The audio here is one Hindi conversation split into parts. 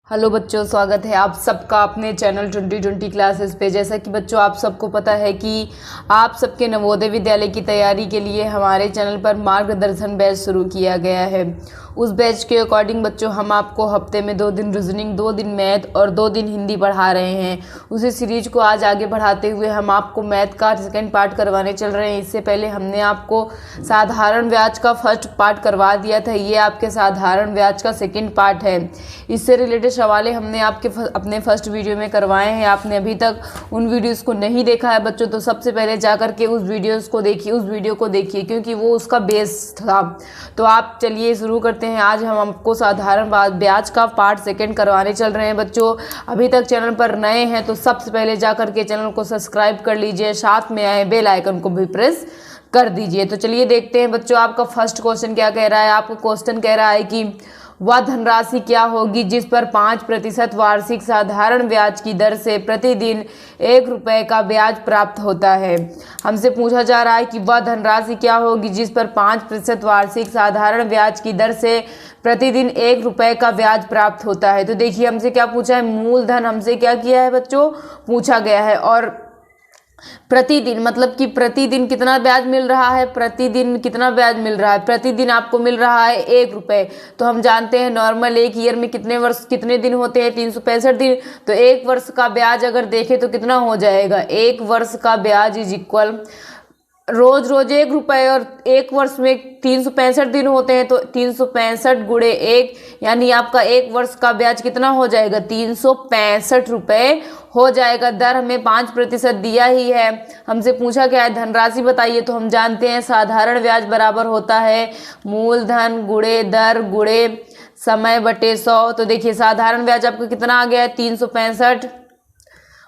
हेलो बच्चों, स्वागत है आप सबका अपने चैनल 2020 क्लासेस पे। जैसा कि बच्चों आप सबको पता है कि आप सबके नवोदय विद्यालय की तैयारी के लिए हमारे चैनल पर मार्गदर्शन बैच शुरू किया गया है। उस बैच के अकॉर्डिंग बच्चों हम आपको हफ्ते में 2 दिन रीजनिंग, 2 दिन मैथ और 2 दिन हिंदी पढ़ा रहे हैं। उसी सीरीज को आज आगे बढ़ाते हुए हम आपको मैथ का सेकेंड पार्ट करवाने चल रहे हैं। इससे पहले हमने आपको साधारण ब्याज का फर्स्ट पार्ट करवा दिया था, ये आपके साधारण ब्याज का सेकेंड पार्ट है। इससे रिलेटेड सवाल हमने आपके अपने फर्स्ट वीडियो में करवाए हैं। आपने अभी तक उन वीडियोस को नहीं देखा है बच्चों, तो सबसे पहले जाकर के उस वीडियो को देखिए क्योंकि वो उसका बेस था। तो आप चलिए शुरू करते हैं। आज हम आपको साधारण ब्याज का पार्ट सेकंड करवाने चल रहे हैं बच्चों। अभी तक चैनल पर नए हैं तो सबसे पहले जाकर के चैनल को सब्सक्राइब कर लीजिए, साथ में आए बेल आइकन को भी प्रेस कर दीजिए। तो चलिए देखते हैं बच्चों आपका फर्स्ट क्वेश्चन क्या कह रहा है। आपका क्वेश्चन कह रहा है कि वह धनराशि क्या होगी जिस पर 5% वार्षिक साधारण ब्याज की दर से प्रतिदिन 1 रुपये का ब्याज प्राप्त होता है। हमसे पूछा जा रहा है कि वह धनराशि क्या होगी जिस पर 5% वार्षिक साधारण ब्याज की दर से प्रतिदिन 1 रुपये का ब्याज प्राप्त होता है। तो देखिए हमसे क्या पूछा है, मूलधन हमसे क्या किया है बच्चों, पूछा गया है। और प्रतिदिन मतलब कि प्रतिदिन कितना ब्याज मिल रहा है, प्रतिदिन कितना ब्याज मिल रहा है, प्रतिदिन आपको मिल रहा है 1 रुपये। तो हम जानते हैं नॉर्मल एक ईयर में कितने दिन होते हैं, 365 दिन। तो 1 वर्ष का ब्याज अगर देखें तो कितना हो जाएगा, 1 वर्ष का ब्याज इज इक्वल रोज 1 रुपये, और 1 वर्ष में 365 दिन होते हैं तो 365 गुणे 1, यानी आपका 1 वर्ष का ब्याज कितना हो जाएगा, 365 रुपये हो जाएगा। दर हमें 5% दिया ही है। हमसे पूछा क्या है, धनराशि बताइए। तो हम जानते हैं साधारण ब्याज बराबर होता है मूलधन गुणे दर गुणे समय बटे 100। तो देखिए साधारण ब्याज आपका कितना आ गया है, 365।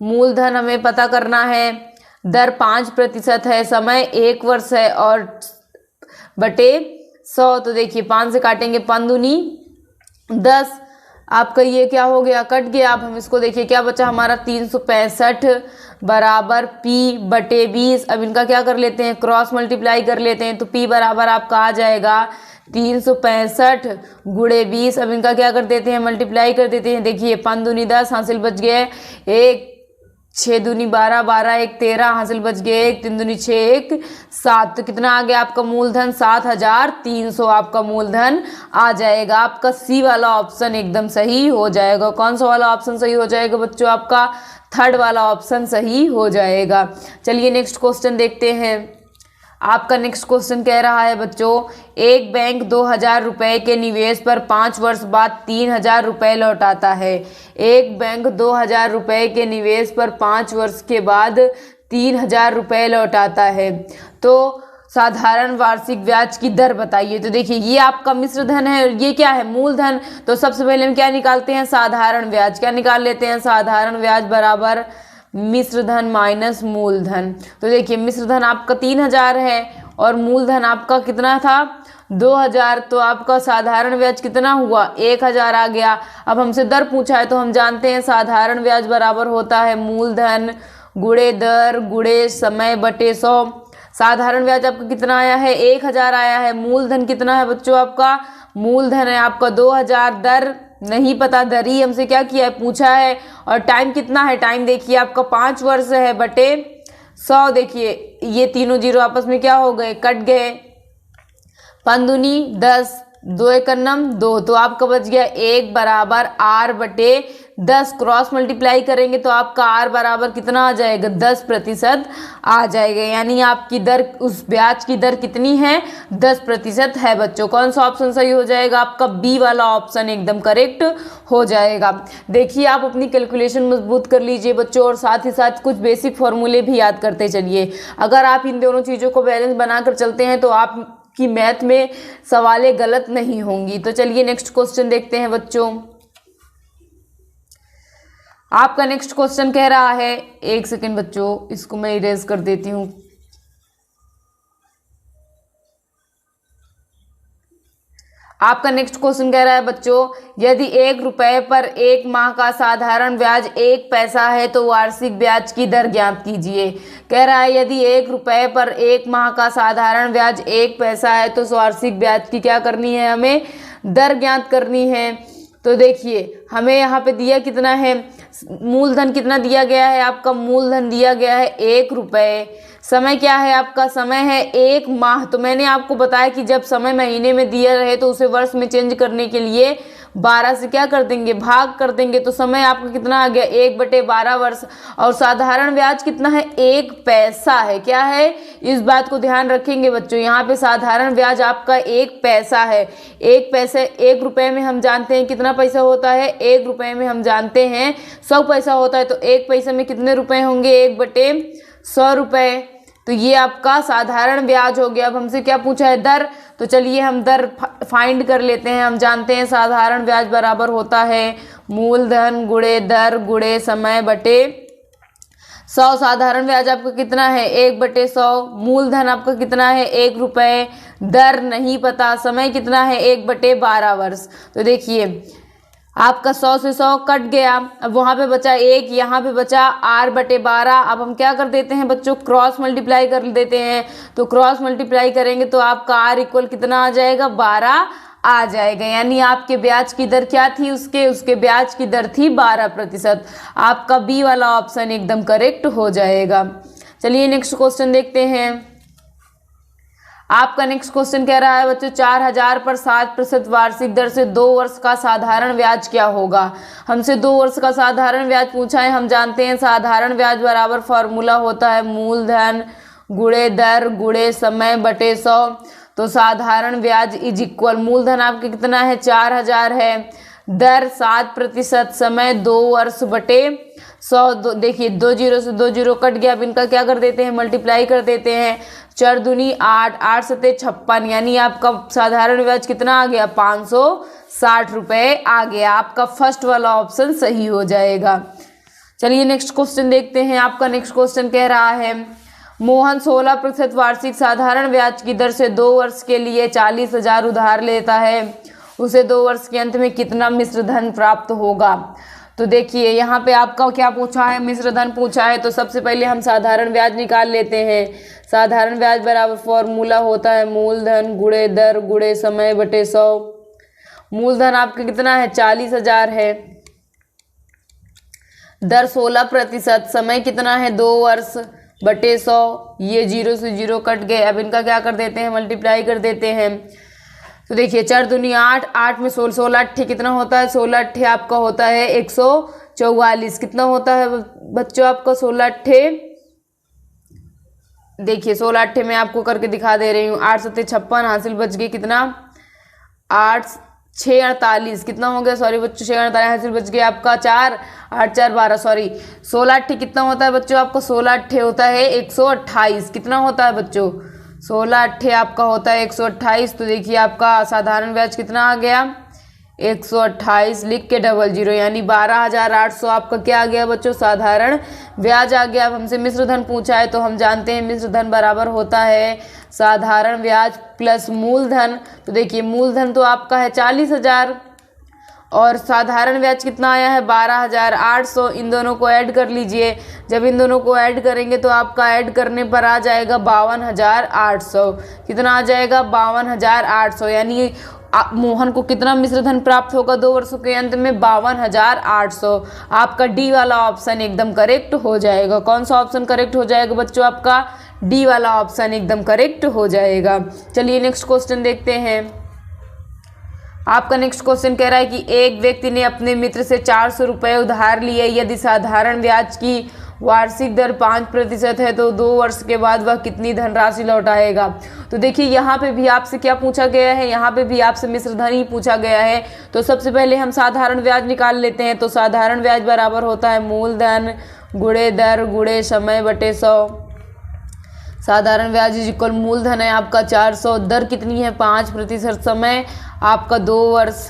मूलधन हमें पता करना है, दर 5% है, समय 1 वर्ष है, और बटे 100। तो देखिए 5 से काटेंगे 5 दूनी 10, आपका ये क्या हो गया, कट गया। अब हम इसको देखिए क्या बचा हमारा, 365 बराबर P बटे 20। अब इनका क्या कर लेते हैं, क्रॉस मल्टीप्लाई कर लेते हैं। तो P बराबर आपका आ जाएगा 365 गुणे 20। अब इनका क्या कर देते हैं, मल्टीप्लाई कर देते हैं। देखिए 5 दूनी 10, हासिल बच गए 1, 6 दूनी 12, 12 1 13, हासिल बच गए 1, 3 दूनी 6 1 7। तो कितना आ गया आपका मूलधन, 7300 आपका मूलधन आ जाएगा। आपका सी वाला ऑप्शन एकदम सही हो जाएगा। कौन सा वाला ऑप्शन सही हो जाएगा बच्चों, आपका थर्ड वाला ऑप्शन सही हो जाएगा। चलिए नेक्स्ट क्वेश्चन देखते हैं। आपका नेक्स्ट क्वेश्चन कह रहा है बच्चों, एक बैंक 2000 रुपये के निवेश पर 5 वर्ष बाद 3000 रुपये लौटाता है। एक बैंक 2000 रुपये के निवेश पर 5 वर्ष के बाद 3000 रुपये लौटाता है। तो साधारण वार्षिक ब्याज की दर बताइए। तो देखिए ये आपका मिश्र धन है, ये क्या है, मूलधन। तो सबसे पहले हम क्या निकालते हैं, साधारण ब्याज। क्या निकाल लेते हैं, साधारण ब्याज बराबर मिश्र धन माइनस मूलधन। तो देखिए मिश्र धन आपका 3000 है और मूलधन आपका कितना था, 2000। तो आपका साधारण ब्याज कितना हुआ, 1000 आ गया। अब हमसे दर पूछा है तो हम जानते हैं साधारण ब्याज बराबर होता है मूलधन गुणे दर गुणे समय बटे 100। साधारण ब्याज आपका कितना आया है, 1000 आया है। मूलधन कितना है बच्चों, आपका मूलधन है आपका 2000। दर नहीं पता, दर ही हमसे क्या किया है, पूछा है। और टाइम कितना है, टाइम देखिए आपका 5 वर्ष है बटे 100। देखिए ये तीनों जीरो आपस में क्या हो गए, कट गए। 5 दूनी 10, 2 1 2। तो आपका बच गया 1 बराबर R बटे 10। क्रॉस मल्टीप्लाई करेंगे तो आपका R बराबर कितना आ जाएगा, 10% आ जाएगा। यानी आपकी दर, उस ब्याज की दर कितनी है, 10% है बच्चों। कौन सा ऑप्शन सही हो जाएगा, आपका बी वाला ऑप्शन एकदम करेक्ट हो जाएगा। देखिए आप अपनी कैलकुलेशन मजबूत कर लीजिए बच्चों, और साथ ही साथ कुछ बेसिक फॉर्मूले भी याद करते चलिए। अगर आप इन दोनों चीज़ों को बैलेंस बनाकर चलते हैं तो आप कि मैथ में सवालें गलत नहीं होंगी। तो चलिए नेक्स्ट क्वेश्चन देखते हैं बच्चों। आपका नेक्स्ट क्वेश्चन कह रहा है, एक सेकेंड बच्चों, इसको मैं इरेज कर देती हूँ। आपका नेक्स्ट क्वेश्चन कह रहा है बच्चों, यदि 1 रुपये पर 1 माह का साधारण ब्याज 1 पैसा है तो वार्षिक ब्याज की दर ज्ञात कीजिए। कह रहा है यदि 1 रुपये पर 1 माह का साधारण ब्याज 1 पैसा है तो वार्षिक ब्याज की क्या करनी है, हमें दर ज्ञात करनी है। तो देखिए हमें यहाँ पे दिया कितना है, मूलधन कितना दिया गया है, आपका मूलधन दिया गया है 1 रुपये। समय क्या है आपका, समय है 1 माह। तो मैंने आपको बताया कि जब समय महीने में दिया रहे तो उसे वर्ष में चेंज करने के लिए 12 से क्या कर देंगे, भाग कर देंगे। तो समय आपका कितना आ गया, 1/12 वर्ष। और साधारण ब्याज कितना है, 1 पैसा है। क्या है, इस बात को ध्यान रखेंगे बच्चों, यहाँ पे साधारण ब्याज आपका 1 पैसा है। 1 पैसे 1 रुपये में हम जानते हैं कितना पैसा होता है, 1 रुपये में हम जानते हैं 100 पैसा होता है। तो 1 पैसे में कितने रुपए होंगे, 1/100 रुपये। तो ये आपका साधारण ब्याज हो गया। अब हमसे क्या पूछा है, दर। तो चलिए हम दर फाइंड कर लेते हैं। हम जानते हैं साधारण ब्याज बराबर होता है मूलधन गुणे दर गुणे समय बटे 100। साधारण ब्याज आपका कितना है, 1/100। मूलधन आपका कितना है, 1 रुपये। दर नहीं पता, समय कितना है, 1/12 वर्ष। तो देखिए आपका 100 से 100 कट गया, अब वहाँ पे बचा 1, यहाँ पे बचा r/12। अब हम क्या कर देते हैं बच्चों, क्रॉस मल्टीप्लाई कर देते हैं। तो क्रॉस मल्टीप्लाई करेंगे तो आपका r इक्वल कितना आ जाएगा, 12 आ जाएगा। यानी आपके ब्याज की दर क्या थी, उसके ब्याज की दर थी 12%। आपका बी वाला ऑप्शन एकदम करेक्ट हो जाएगा। चलिए नेक्स्ट क्वेश्चन देखते हैं। आपका नेक्स्ट क्वेश्चन कह रहा है बच्चों, 4000 पर 7% वार्षिक दर से 2 वर्ष का साधारण ब्याज क्या होगा। हमसे 2 वर्ष का साधारण ब्याज पूछा है। हम जानते हैं साधारण ब्याज बराबर फॉर्मूला होता है मूलधन गुणे दर गुणे समय बटे 100। तो साधारण ब्याज इज इक्वल, मूलधन आपके कितना है, 4000 है, दर 7%, समय 2 वर्ष बटे 100। देखिए 2 जीरो से 2 जीरो कट गया। अब इनका क्या कर देते हैं, मल्टीप्लाई कर देते हैं। 4 दूनी 8, 8 सते 56। यानी आपका साधारण ब्याज कितना आ गया, 560 रुपये आ गया। आपका फर्स्ट वाला ऑप्शन सही हो जाएगा। चलिए नेक्स्ट क्वेश्चन देखते हैं। आपका नेक्स्ट क्वेश्चन कह रहा है, मोहन 16% वार्षिक साधारण ब्याज की दर से 2 वर्ष के लिए 40,000 उधार लेता है। उसे 2 वर्ष के अंत में कितना मिश्र धन प्राप्त होगा। तो देखिए यहाँ पे आपका क्या पूछा है, मिश्र धन पूछा है। तो सबसे पहले हम साधारण ब्याज निकाल लेते हैं। साधारण ब्याज बराबर फॉर्मूला होता है मूलधन गुणे दर गुणे समय बटे 100। मूलधन आपका कितना है, 40,000 है, दर 16%, समय कितना है, 2 वर्ष बटे 100। ये 0 से 0 कट गए। अब इनका क्या कर देते हैं, मल्टीप्लाई कर देते हैं। तो देखिए 4 दूनी 8, 8 में 16 अट्ठे कितना होता है, 16 अट्ठे आपका होता है 144। कितना होता है बच्चों आपका 16 अट्ठे, देखिए 16 अट्ठे में आपको करके दिखा दे रही हूँ। 8 सत्ते 56 हासिल बच गए कितना, 8 6 48 कितना हो गया, सॉरी बच्चों 6 48 हासिल बच गया आपका 4 8 4 12 सॉरी 16 अट्ठे कितना होता है बच्चों आपका, 16 अट्ठे होता है 128। कितना होता है बच्चों, 16 अट्ठे आपका होता है 128। तो देखिए आपका साधारण ब्याज कितना आ गया, 128 लिख के 00 यानी 12,800 आपका क्या आ गया बच्चों, साधारण ब्याज आ गया। अब हमसे मिश्र धन पूछा है तो हम जानते हैं मिश्र धन बराबर होता है साधारण ब्याज प्लस मूलधन। तो देखिए मूलधन तो आपका है 40,000 और साधारण ब्याज कितना आया है 12,800। इन दोनों को ऐड कर लीजिए। जब इन दोनों को ऐड करेंगे तो आपका ऐड करने पर आ जाएगा 52,800। कितना आ जाएगा 52,800। यानी मोहन को कितना मिश्र धन प्राप्त होगा 2 वर्षों के अंत में, 52,800। आपका डी वाला ऑप्शन एकदम करेक्ट हो जाएगा। कौन सा ऑप्शन करेक्ट हो जाएगा बच्चों, आपका डी वाला ऑप्शन एकदम करेक्ट हो जाएगा। चलिए नेक्स्ट क्वेश्चन देखते हैं। आपका नेक्स्ट क्वेश्चन कह रहा है कि एक व्यक्ति ने अपने मित्र से 400 रुपये उधार लिए। यदि साधारण ब्याज की वार्षिक दर 5% है तो 2 वर्ष के बाद वह कितनी धनराशि लौटाएगा। तो देखिए यहाँ पे भी आपसे क्या पूछा गया है, यहाँ पे भी आपसे मिश्र धन ही पूछा गया है। तो सबसे पहले हम साधारण ब्याज निकाल लेते हैं। तो साधारण ब्याज बराबर होता है मूलधन गुणे दर गुणे समय बटे 100। साधारण ब्याज इज इक्वल मूलधन है आपका 400, दर कितनी है 5%, समय आपका 2 वर्ष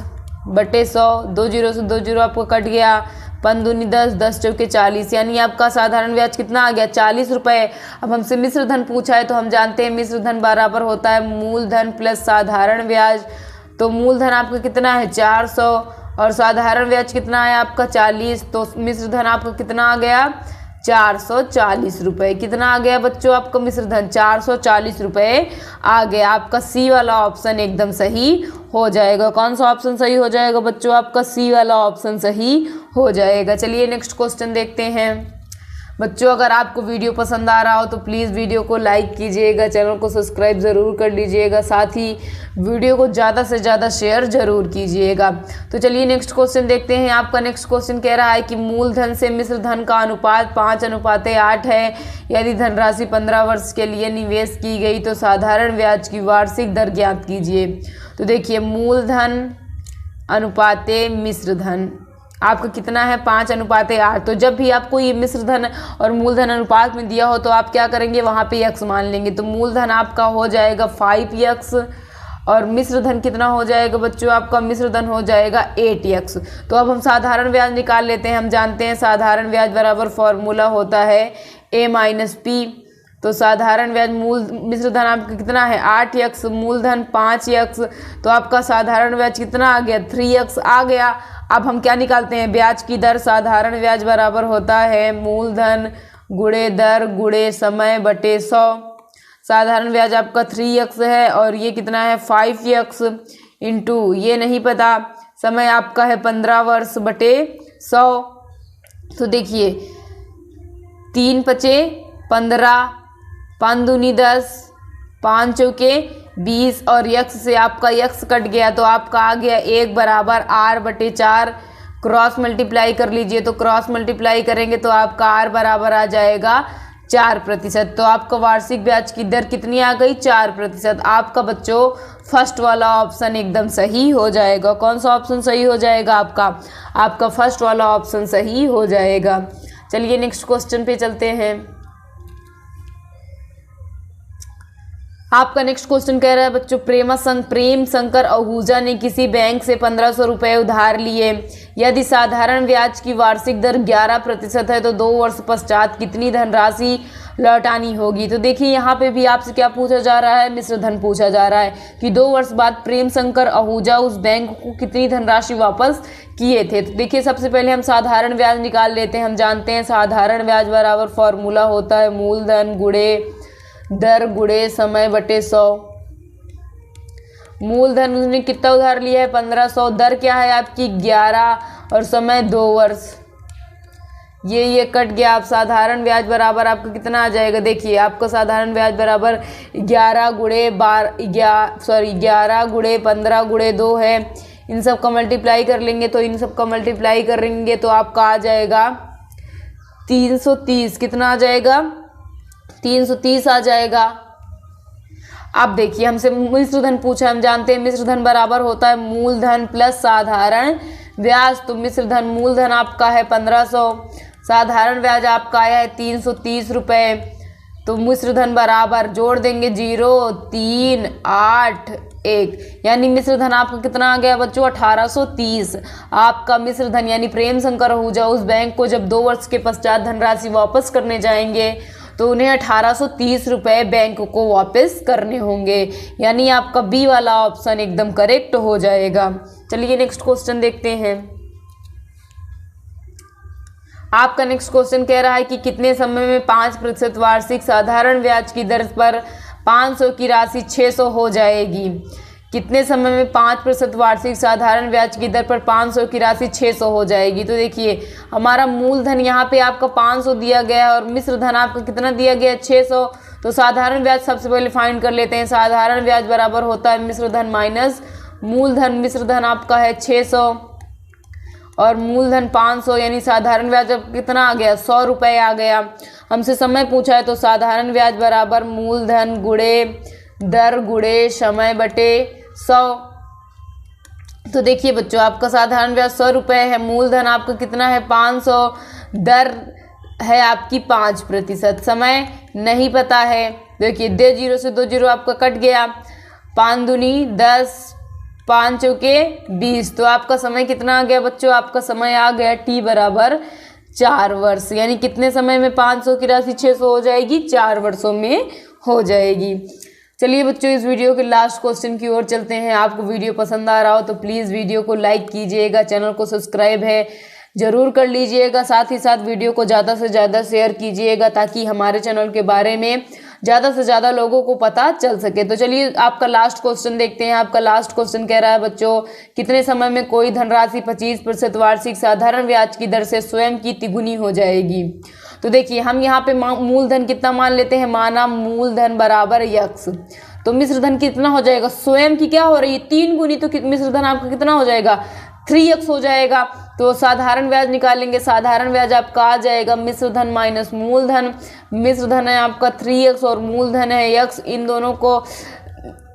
बटे 100। 2 जीरो से 2 जीरो आपको कट गया, 5 दूनी 10, 10 चौके 40। यानी आपका साधारण ब्याज कितना आ गया 40 रुपये। अब हमसे मिश्र धन पूछा है तो हम जानते हैं मिश्र धन बराबर होता है मूलधन प्लस साधारण ब्याज। तो मूलधन आपका कितना है 400 और साधारण ब्याज कितना है आपका 40। तो मिश्र धन आपका कितना आ गया 440 रुपये। कितना आ गया बच्चों आपका मिश्र धन? 440 रुपये आ गया। आपका सी वाला ऑप्शन एकदम सही हो जाएगा। कौन सा ऑप्शन सही हो जाएगा बच्चों? आपका सी वाला ऑप्शन सही हो जाएगा। चलिए नेक्स्ट क्वेश्चन देखते हैं। बच्चों अगर आपको वीडियो पसंद आ रहा हो तो प्लीज़ वीडियो को लाइक कीजिएगा, चैनल को सब्सक्राइब ज़रूर कर लीजिएगा, साथ ही वीडियो को ज़्यादा से ज़्यादा शेयर ज़रूर कीजिएगा। तो चलिए नेक्स्ट क्वेश्चन देखते हैं। आपका नेक्स्ट क्वेश्चन कह रहा है कि मूलधन से मिश्र धन का अनुपात 5:8 है। यदि धनराशि 15 वर्ष के लिए निवेश की गई तो साधारण ब्याज की वार्षिक दर ज्ञात कीजिए। तो देखिए मूलधन अनुपाते मिश्र धन आपका कितना है? 5:8। तो जब भी आपको ये मिश्र धन और मूलधन अनुपात में दिया हो तो आप क्या करेंगे? वहाँ पे यक्स मान लेंगे। तो मूलधन आपका हो जाएगा 5x और मिश्र धन कितना हो जाएगा बच्चों? आपका मिश्र धन हो जाएगा 8x। तो अब हम साधारण ब्याज निकाल लेते हैं। हम जानते हैं साधारण ब्याज बराबर फॉर्मूला होता है a-p। तो साधारण ब्याज मिश्र धन आपका कितना है? 8x, मूलधन 5x। तो आपका साधारण ब्याज कितना आ गया? 3x आ गया। अब हम क्या निकालते हैं? ब्याज की दर। साधारण ब्याज बराबर होता है मूलधन गुणे दर गुणे समय बटे 100। साधारण ब्याज आपका 3x है और ये कितना है? 5x इंटू ये नहीं पता, समय आपका है 15 वर्ष बटे 100। तो देखिए 3 पचे 15, 5 दूनी 10, 5 चौके 20 और यक्स से आपका यक्स कट गया तो आपका आ गया 1 बराबर r/4। क्रॉस मल्टीप्लाई कर लीजिए। तो क्रॉस मल्टीप्लाई करेंगे तो आपका r बराबर आ जाएगा 4%। तो आपका वार्षिक ब्याज की दर कितनी आ गई? 4%। आपका बच्चों फर्स्ट वाला ऑप्शन एकदम सही हो जाएगा। कौन सा ऑप्शन सही हो जाएगा आपका? आपका फर्स्ट वाला ऑप्शन सही हो जाएगा। चलिए नेक्स्ट क्वेश्चन पे चलते हैं। आपका नेक्स्ट क्वेश्चन कह रहा है बच्चों प्रेम शंकर आहूजा ने किसी बैंक से 1500 रुपये उधार लिए। यदि साधारण ब्याज की वार्षिक दर 11% है तो 2 वर्ष पश्चात कितनी धनराशि लौटानी होगी? तो देखिए यहाँ पे भी आपसे क्या पूछा जा रहा है? मिश्र धन पूछा जा रहा है कि 2 वर्ष बाद प्रेम शंकर आहूजा उस बैंक को कितनी धनराशि वापस किए थे। तो देखिए सबसे पहले हम साधारण ब्याज निकाल लेते हैं। हम जानते हैं साधारण ब्याज बराबर फॉर्मूला होता है मूलधन गुणे दर गुणे समय बटे 100। मूलधन उसने कितना उधार लिया है? 1500। दर क्या है आपकी? 11 और समय 2 वर्ष। ये कट गया। आप साधारण ब्याज बराबर आपका कितना आ जाएगा? देखिए आपका साधारण ब्याज बराबर 11 गुणे 15 गुणे 2 है। इन सब का मल्टीप्लाई कर लेंगे तो आपका आ जाएगा 330। कितना आ जाएगा? 330 आ जाएगा। अब देखिए हमसे मिश्र धन पूछा। हम जानते हैं मिश्र धन बराबर होता है मूलधन प्लस साधारण ब्याज। तो मिश्र धन मूलधन आपका है 1500, साधारण ब्याज आपका आया है 330 रुपये। तो मिश्र धन बराबर जोड़ देंगे 0 3 8 1, यानी मिश्र धन आपका कितना आ गया बच्चों? 1830। आपका मिश्र धन यानी प्रेम शंकर आहूजा उस बैंक को जब 2 वर्ष के पश्चात धनराशि वापस करने जाएंगे तो उन्हें 1830 रुपये बैंक को वापस करने होंगे। यानी आपका बी वाला ऑप्शन एकदम करेक्ट हो जाएगा। चलिए नेक्स्ट क्वेश्चन देखते हैं। आपका नेक्स्ट क्वेश्चन कह रहा है कि कितने समय में 5% वार्षिक साधारण ब्याज की दर पर 500 की राशि 600 हो जाएगी? कितने समय में 5% वार्षिक साधारण ब्याज की दर पर 500 की राशि 600 हो जाएगी? तो देखिए हमारा मूलधन यहाँ पे आपका 500 दिया गया है और मिश्र धन आपका कितना दिया गया है? 600। तो साधारण ब्याज सबसे पहले फाइंड कर लेते हैं। साधारण ब्याज बराबर होता है मिश्र धन माइनस मूलधन। मिश्र धन आपका है 600 और मूलधन 500, यानी साधारण ब्याज अब कितना आ गया? 100 रुपये आ गया। हमसे समय पूछा है तो साधारण ब्याज बराबर मूलधन गुणे दर गुणे समय बटे 100। तो देखिए बच्चों आपका साधारण ब्याज 100 रुपये है, मूलधन आपका कितना है? 500, दर है आपकी 5%, समय नहीं पता है। देखिए 0 से 2 0 आपका कट गया, 5 दूनी 10, 5 चौके 20। तो आपका समय कितना आ गया बच्चों? आपका समय आ गया t बराबर 4 वर्ष। यानी कितने समय में 500 की राशि 600 हो जाएगी? 4 वर्षों में हो जाएगी। चलिए बच्चों इस वीडियो के लास्ट क्वेश्चन की ओर चलते हैं। आपको वीडियो पसंद आ रहा हो तो प्लीज़ वीडियो को लाइक कीजिएगा, चैनल को सब्सक्राइब है ज़रूर कर लीजिएगा। साथ ही साथ वीडियो को ज़्यादा से ज़्यादा शेयर कीजिएगा ताकि हमारे चैनल के बारे में ज़्यादा से ज़्यादा लोगों को पता चल सके। तो चलिए आपका लास्ट क्वेश्चन देखते हैं। आपका लास्ट क्वेश्चन कह रहा है बच्चों, कितने समय में कोई धनराशि 25% वार्षिक साधारण ब्याज की दर से स्वयं की तिगुनी हो जाएगी। तो देखिए हम यहाँ पे मूलधन कितना मान लेते हैं, माना मूलधन बराबर यक्स, तो मिश्र धन कितना हो जाएगा, स्वयं की क्या हो रही है 3 गुनी, तो मिश्र धन आपका कितना हो जाएगा 3x हो जाएगा। तो साधारण ब्याज निकालेंगे, साधारण ब्याज आपका आ जाएगा मिश्र धन माइनस मूलधन। मिश्र धन है आपका 3x और मूलधन है x, इन दोनों को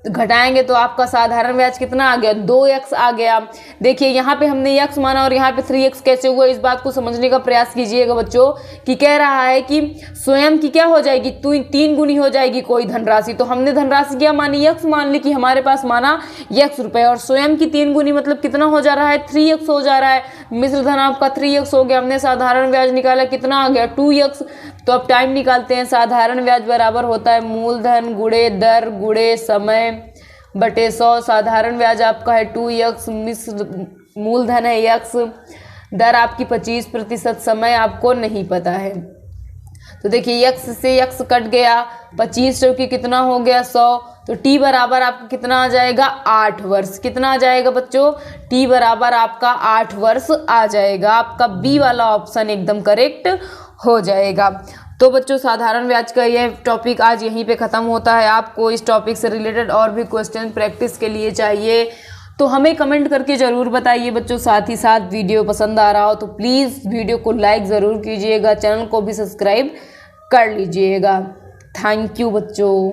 घटाएंगे तो आपका साधारण ब्याज कितना आ गया 2x आ गया। देखिए यहाँ पे हमने x माना और यहाँ पे 3x कैसे हुआ, इस बात को समझने का प्रयास कीजिएगा बच्चों कि कह रहा है कि स्वयं की क्या हो जाएगी 3 गुनी हो जाएगी कोई धनराशि। तो हमने धनराशि क्या मानी x मान ली कि हमारे पास माना x रुपए, और स्वयं की 3 गुनी मतलब कितना हो जा रहा है 3x हो जा रहा है। मिश्र धन आपका 3x हो गया। हमने साधारण ब्याज निकाला कितना आ गया 2x। तो अब टाइम निकालते हैं। साधारण ब्याज बराबर होता है मूलधन गुणे दर गुणे समय बटे 100। साधारण ब्याज आपका है 2x, मिश्र मूलधन है x, दर आपकी 25%, समय आपको नहीं पता है। तो देखिए x से x कट गया, 25 चौकी कितना हो गया 100, तो t बराबर आपका कितना आ जाएगा 8 वर्ष। कितना आ जाएगा बच्चों, t बराबर आपका 8 वर्ष आ जाएगा। आपका बी वाला ऑप्शन एकदम करेक्ट हो जाएगा। तो बच्चों साधारण ब्याज का यह टॉपिक आज यहीं पे ख़त्म होता है। आपको इस टॉपिक से रिलेटेड और भी क्वेश्चन प्रैक्टिस के लिए चाहिए तो हमें कमेंट करके ज़रूर बताइए बच्चों। साथ ही साथ वीडियो पसंद आ रहा हो तो प्लीज़ वीडियो को लाइक ज़रूर कीजिएगा, चैनल को भी सब्सक्राइब कर लीजिएगा। थैंक यू बच्चों।